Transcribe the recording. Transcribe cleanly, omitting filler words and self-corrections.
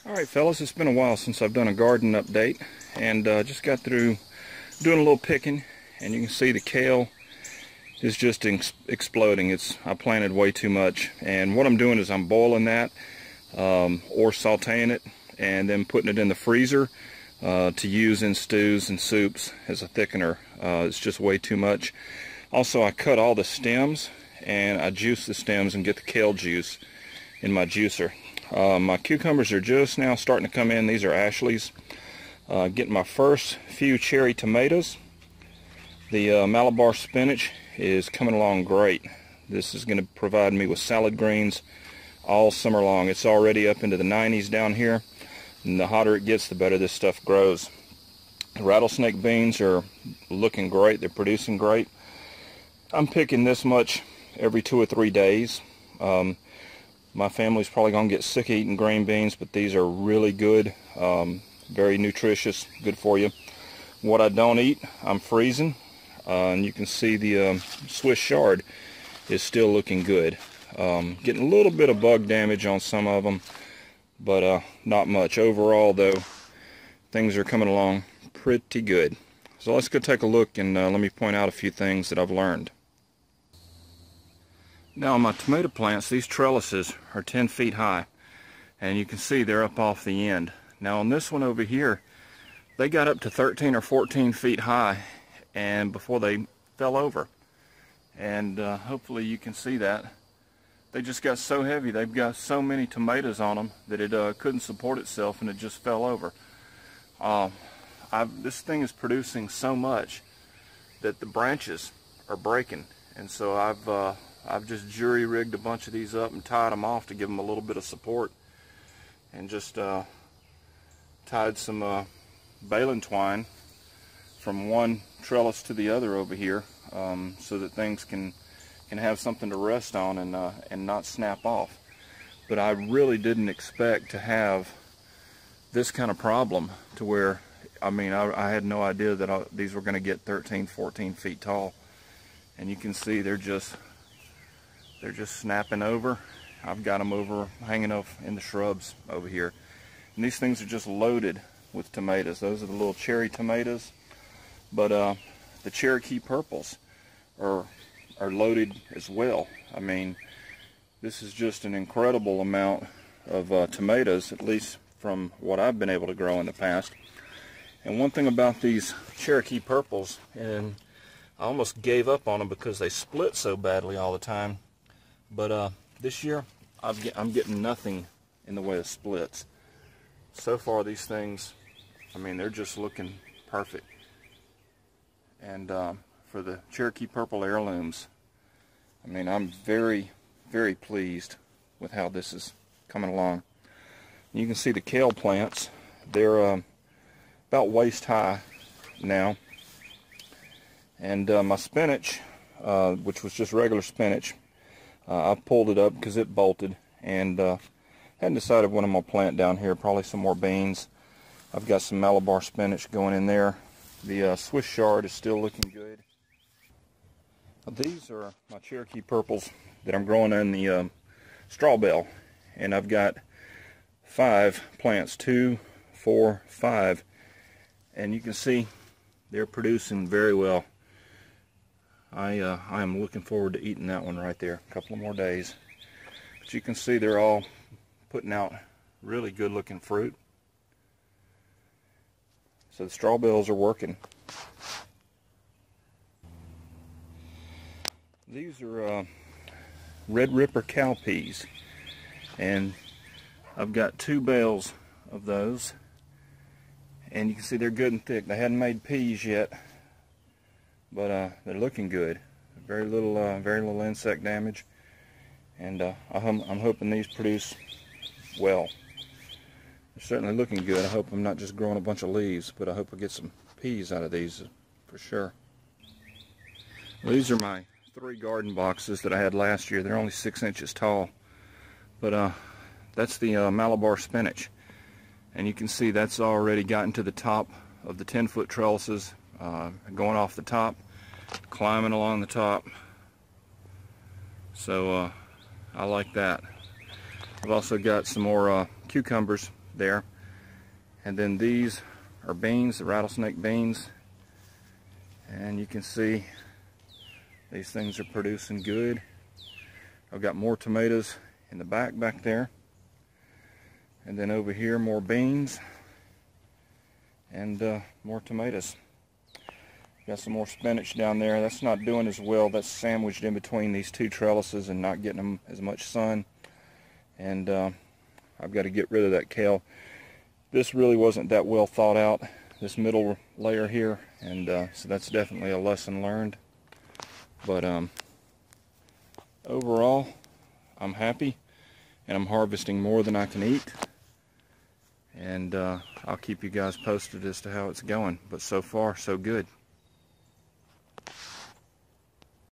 Alright fellas, it's been a while since I've done a garden update, and just got through doing a little picking, and you can see the kale is just exploding. I planted way too much, and what I'm doing is I'm boiling that or sauteing it and then putting it in the freezer to use in stews and soups as a thickener. It's just way too much. Also, I cut all the stems and I juice the stems and get the kale juice in my juicer. My cucumbers are just now starting to come in. These are Ashley's. Getting my first few cherry tomatoes. The Malabar spinach is coming along great. This is going to provide me with salad greens all summer long. It's already up into the 90s down here, and the hotter it gets, the better this stuff grows. The rattlesnake beans are looking great. They're producing great. I'm picking this much every 2 or 3 days. My family's probably going to get sick of eating green beans, but these are really good, very nutritious, good for you. What I don't eat, I'm freezing, and you can see the Swiss chard is still looking good. Getting a little bit of bug damage on some of them, but not much. Overall, though, things are coming along pretty good. So let's go take a look, and let me point out a few things that I've learned. Now on my tomato plants, these trellises are 10 feet high, and you can see they're up off the end. Now on this one over here, they got up to 13 or 14 feet high and before they fell over, and hopefully you can see that. They just got so heavy, they've got so many tomatoes on them that it couldn't support itself and it just fell over. This thing is producing so much that the branches are breaking, and so I've just jury-rigged a bunch of these up and tied them off to give them a little bit of support, and just tied some baling twine from one trellis to the other over here, so that things can have something to rest on and not snap off. But I really didn't expect to have this kind of problem, to where, I mean, I had no idea that these were going to get 13, 14 feet tall. And you can see they're just snapping over. I've got them over, hanging up in the shrubs over here. And these things are just loaded with tomatoes. Those are the little cherry tomatoes. But the Cherokee purples are loaded as well. I mean, this is just an incredible amount of tomatoes, at least from what I've been able to grow in the past. And one thing about these Cherokee purples, and I almost gave up on them because they split so badly all the time. But this year, I'm getting nothing in the way of splits. So far, these things, I mean, they're just looking perfect. And for the Cherokee Purple Heirlooms, I mean, I'm very, very pleased with how this is coming along. You can see the kale plants. They're about waist high now. And my spinach, which was just regular spinach, I pulled it up because it bolted, and hadn't decided what I'm going to plant down here. Probably some more beans. I've got some Malabar spinach going in there. The Swiss chard is still looking good. These are my Cherokee purples that I'm growing in the straw bale, and I've got 5 plants, 2, 4, 5, and you can see they're producing very well. I am looking forward to eating that one right there. A couple of more days. But you can see they're all putting out really good looking fruit. So the straw bales are working. These are Red Ripper cowpeas, and I've got 2 bales of those, and you can see they're good and thick. They hadn't made peas yet, but they're looking good. Very little insect damage, and I'm hoping these produce well. They're certainly looking good. I hope I'm not just growing a bunch of leaves, but I hope I get some peas out of these for sure. Well, these are my 3 garden boxes that I had last year. They're only 6 inches tall, but that's the Malabar spinach, and you can see that's already gotten to the top of the 10-foot trellises, going off the top, climbing along the top. So I like that. I've also got some more cucumbers there. And then these are beans, the rattlesnake beans. And you can see these things are producing good. I've got more tomatoes in the back there. And then over here, more beans and more tomatoes. Got some more spinach down there. That's not doing as well. That's sandwiched in between these two trellises and not getting them as much sun. And I've got to get rid of that kale. This really wasn't that well thought out, this middle layer here, and so that's definitely a lesson learned. But overall, I'm happy, and I'm harvesting more than I can eat. And I'll keep you guys posted as to how it's going. But so far, so good.